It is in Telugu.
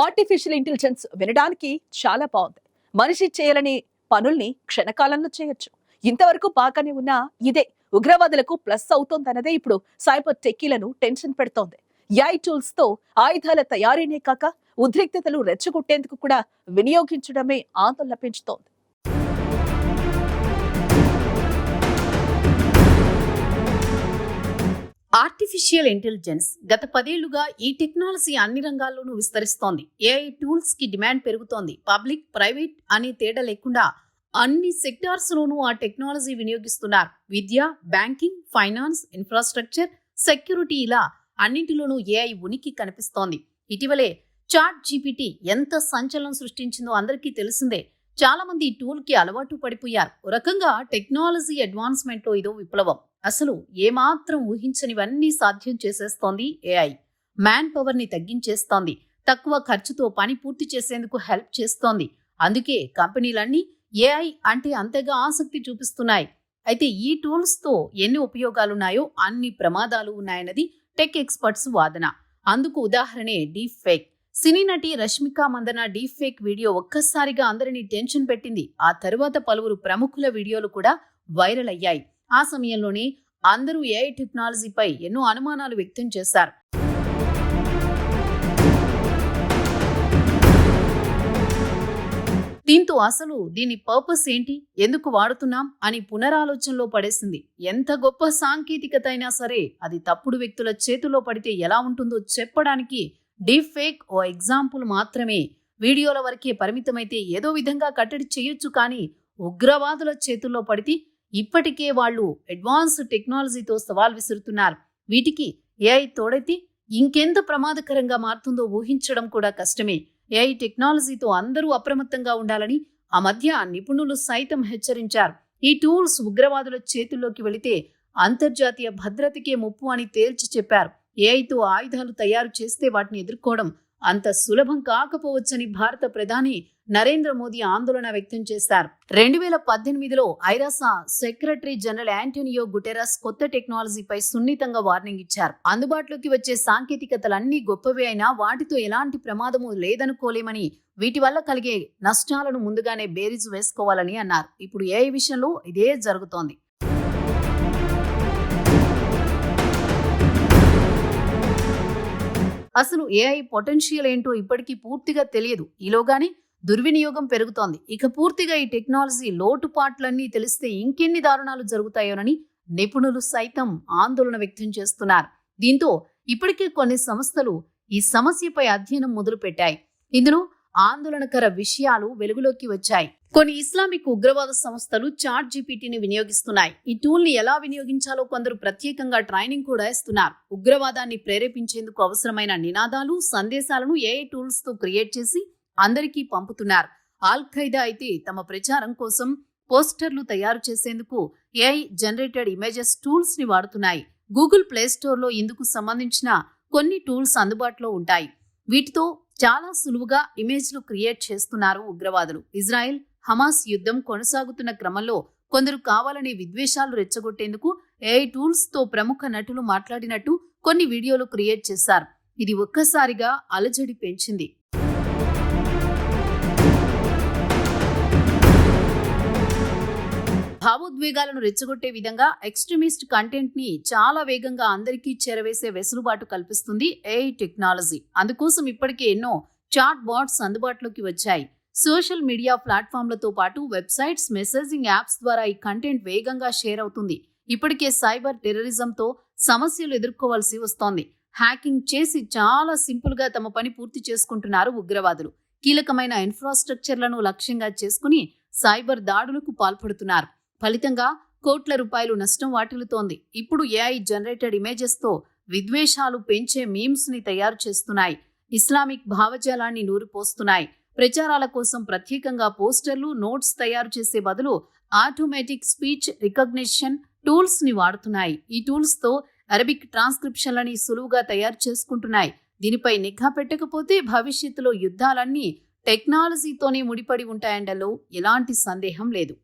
ఆర్టిఫిషియల్ ఇంటెలిజెన్స్ వినడానికి చాలా బాగుంది. మనిషి చేయలేని పనుల్ని క్షణకాలంలో చేయొచ్చు. ఇంతవరకు బాగానే ఉన్న ఇదే ఉగ్రవాదులకు ప్లస్ అవుతోందన్నదే ఇప్పుడు సైబర్ టెక్కీలను టెన్షన్ పెడుతోంది. ఏఐ టూల్స్ తో ఆయుధాల తయారీనే కాక ఉద్రిక్తతలు రెచ్చగొట్టేందుకు కూడా వినియోగించడమే ఆందోళన పెంచుతోంది. ఆర్టిఫిషియల్ ఇంటెలిజెన్స్ గత 10 ఏళ్లుగా ఈ టెక్నాలజీ అన్ని రంగాల్లోనూ విస్తరిస్తోంది. ఏఐ టూల్స్ కి డిమాండ్ పెరుగుతోంది. పబ్లిక్, ప్రైవేట్ అనే తేడా లేకుండా అన్ని సెక్టార్స్ లోనూ ఆ టెక్నాలజీ వినియోగిస్తున్నారు. విద్య, బ్యాంకింగ్, ఫైనాన్స్, ఇన్ఫ్రాస్ట్రక్చర్, సెక్యూరిటీ ఇలా అన్నింటిలోనూ ఏఐ ఉనికి కనిపిస్తోంది. ఇటీవలే చాట్ జీపీటీ ఎంత సంచలనం సృష్టించిందో అందరికీ తెలిసిందే. చాలా మంది ఈ టూల్ కి అలవాటు పడిపోయారు. ఒక రకంగా టెక్నాలజీ అడ్వాన్స్మెంట్ లో ఇదో విప్లవం. అసలు ఏమాత్రం ఊహించనివన్నీ సాధ్యం చేసేస్తోంది ఏఐ. మ్యాన్ పవర్ ని తగ్గించేస్తోంది. తక్కువ ఖర్చుతో పని పూర్తి చేసేందుకు హెల్ప్ చేస్తోంది. అందుకే కంపెనీలన్నీ ఏఐ అంటే అంతగా ఆసక్తి చూపిస్తున్నాయి. అయితే ఈ టూల్స్ తో ఎన్ని ఉపయోగాలున్నాయో అన్ని ప్రమాదాలు ఉన్నాయన్నది టెక్ ఎక్స్పర్ట్స్ వాదన. అందుకు ఉదాహరణే డీప్ ఫేక్. సినీ నటి Rashmika Mandanna deep fake video ఒక్కసారిగా అందరినీ టెన్షన్ పెట్టింది. ఆ తరువాత పలువురు ప్రముఖుల వీడియోలు కూడా వైరల్ అయ్యాయి. ఆ సమయంలోనే అందరూ ఏఐ టెక్నాలజీపై ఎన్నో అనుమానాలు వ్యక్తం చేశారు. దీంతో అసలు దీని పర్పస్ ఏంటి, ఎందుకు వాడుతున్నాం అని పునరాలోచనలో పడేసింది. ఎంత గొప్ప సాంకేతికత అయినా సరే అది తప్పుడు వ్యక్తుల చేతుల్లో పడితే ఎలా ఉంటుందో చెప్పడానికి డీప్ ఫేక్ ఓ ఎగ్జాంపుల్ మాత్రమే. వీడియోల వరకే పరిమితమైతే ఏదో విధంగా కట్టడి చేయొచ్చు, కానీ ఉగ్రవాదుల చేతుల్లో పడితే ఇప్పటికే వాళ్ళు అడ్వాన్స్ టెక్నాలజీతో సవాల్ విసురుతున్నారు. వీటికి ఏఐ తోడైతే ఇంకెంత ప్రమాదకరంగా మారుతుందో ఊహించడం కూడా కష్టమే. ఏఐ టెక్నాలజీతో అందరూ అప్రమత్తంగా ఉండాలని ఆ మధ్య నిపుణులు సైతం హెచ్చరించారు. ఈ టూల్స్ ఉగ్రవాదుల చేతుల్లోకి వెళితే అంతర్జాతీయ భద్రతకే ముప్పు అని తేల్చి చెప్పారు. ఏఐతో ఆయుధాలు తయారు చేస్తే వాటిని ఎదుర్కోవడం అంత సులభం కాకపోవచ్చని భారత ప్రధాని నరేంద్ర మోదీ ఆందోళన వ్యక్తం చేశారు. 2018లో ఐరాసా సెక్రటరీ జనరల్ యాంటోనియో గుటెరస్ కొత్త టెక్నాలజీపై సున్నితంగా వార్నింగ్ ఇచ్చారు. అందుబాటులోకి వచ్చే సాంకేతికతలన్నీ గొప్పవే అయినా వాటితో ఎలాంటి ప్రమాదము లేదనుకోలేమని, వీటి వల్ల కలిగే నష్టాలను ముందుగానే బేరీజు వేసుకోవాలని అన్నారు. ఇప్పుడు ఏఐ విషయంలో ఇదే జరుగుతోంది. అసలు ఏఐ పొటెన్షియల్ ఏంటో ఇప్పటికీ పూర్తిగా తెలియదు. ఈలోగానే దుర్వినియోగం పెరుగుతోంది. ఇక పూర్తిగా ఈ టెక్నాలజీ లోటుపాట్లన్నీ తెలిస్తే ఇంకెన్ని దారుణాలు జరుగుతాయోనని నిపుణులు సైతం ఆందోళన వ్యక్తం చేస్తున్నారు. దీంతో ఇప్పటికే కొన్ని సంస్థలు ఈ సమస్యపై అధ్యయనం మొదలుపెట్టాయి. ఇందులో ఆందోళనకర విషయాలు వెలుగులోకి వచ్చాయి. కొన్ని ఇస్లామిక్ ఉగ్రవాద సంస్థలు చాట్ జీపీటీని వినియోగిస్తున్నాయి. ఈ టూల్ ని ఎలా వినియోగించాలో కొందరు ప్రత్యేకంగా ట్రైనింగ్ కూడా ఇస్తున్నారు. ఉగ్రవాదాన్ని ప్రేరేపించేందుకు అవసరమైన నినాదాలు, సందేశాలను ఏఐ టూల్స్ తో క్రియేట్ చేసి అందరికీ పంపుతున్నారు. ఆల్ ఖైదా అయితే తమ ప్రచారం కోసం పోస్టర్లు తయారు చేసేందుకు ఏఐ జనరేటెడ్ ఇమేజెస్ టూల్స్ ని వాడుతున్నాయి. గూగుల్ ప్లే స్టోర్ లో ఇందుకు సంబంధించిన కొన్ని టూల్స్ అందుబాటులో ఉంటాయి. వీటితో చాలా సులువుగా ఇమేజ్లు క్రియేట్ చేస్తున్నారు ఉగ్రవాదులు. ఇజ్రాయెల్ హమాస్ యుద్ధం కొనసాగుతున్న క్రమంలో కొందరు కావాలని విద్వేషాలు రెచ్చగొట్టేందుకు ఏఐ టూల్స్ తో ప్రముఖ నటులు మాట్లాడినట్టు కొన్ని వీడియోలు క్రియేట్ చేశారు. ఇది ఒక్కసారిగా అలజడి పెంచింది. భావోద్వేగాలను రెచ్చగొట్టే విధంగా ఎక్స్ట్రీమిస్ట్ కంటెంట్ ని చాలా వేగంగా అందరికీ చేరవేసే వెసులుబాటు కల్పిస్తుంది ఏఐ టెక్నాలజీ. అందుకోసం ఇప్పటికే ఎన్నో చాట్ బాట్స్ అందుబాటులోకి వచ్చాయి. సోషల్ మీడియా ప్లాట్ఫామ్లతో పాటు వెబ్సైట్స్, మెసేజింగ్ యాప్స్ ద్వారా ఈ కంటెంట్ వేగంగా షేర్ అవుతుంది. ఇప్పటికే సైబర్ టెర్రరిజంతో సమస్యలు ఎదుర్కోవాల్సి వస్తోంది. హ్యాకింగ్ చేసి చాలా సింపుల్ గా తమ పని పూర్తి చేసుకుంటున్నారు ఉగ్రవాదులు. కీలకమైన ఇన్ఫ్రాస్ట్రక్చర్లను లక్ష్యంగా చేసుకుని సైబర్ దాడులకు పాల్పడుతున్నారు. ఫలితంగా కోట్ల రూపాయలు నష్టం వాటిల్లుతోంది. ఇప్పుడు ఏఐ జనరేటెడ్ ఇమేజెస్ తో విద్వేషాలు పెంచే మీమ్స్ ని తయారు చేస్తున్నాయి. ఇస్లామిక్ భావజాలాన్ని నూరిపోస్తున్నాయి. ప్రచారాల కోసం ప్రత్యేకంగా పోస్టర్లు, నోట్స్ తయారు చేసే బదులు ఆటోమేటిక్ స్పీచ్ రికగ్నిషన్ టూల్స్ ని వాడుతున్నాయి. ఈ టూల్స్ తో అరబిక్ ట్రాన్స్క్రిప్షన్లని సులువుగా తయారు చేసుకుంటున్నాయి. దీనిపై నిఘా పెట్టకపోతే భవిష్యత్తులో యుద్ధాలన్నీ టెక్నాలజీతోనే ముడిపడి ఉంటాయండలో ఎలాంటి సందేహం లేదు.